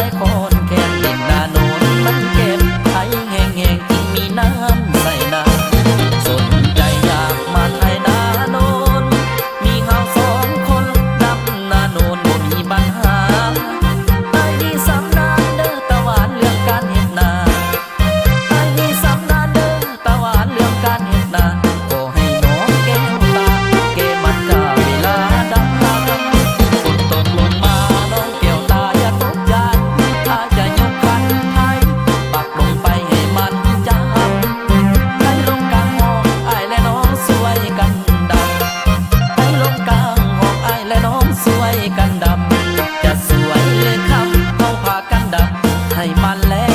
ายคอนแค่ดินนาโนนมันเก็บไอ้แห้งแห้งที่มีน้ำใส่นาสนใจอยากมาไทยนาโนนมีเฮาสองคนดำนาโนนบ่มีปัญหาไอ้นี่สำนานเด้อตะหวานเรื่องการเฮ็ดนาไอ้นี่สำนานเด้อตะหวานเรื่องการเฮ็ดนาก็ให้น้องแก้วตาเกมันกาเวลาดำฝนตกลงมาน้องแก้วตาอย่าตกใจถ้าจะยกคันไทยปักลงไปให้มันจำให้ลงกลางห้องอ้ายและน้องสวยกันดำให้ลงกลางห้องอ้ายและน้องสวยกันดำจะสวยเลยคำเอาผ้ากันดำให้มันแล้ว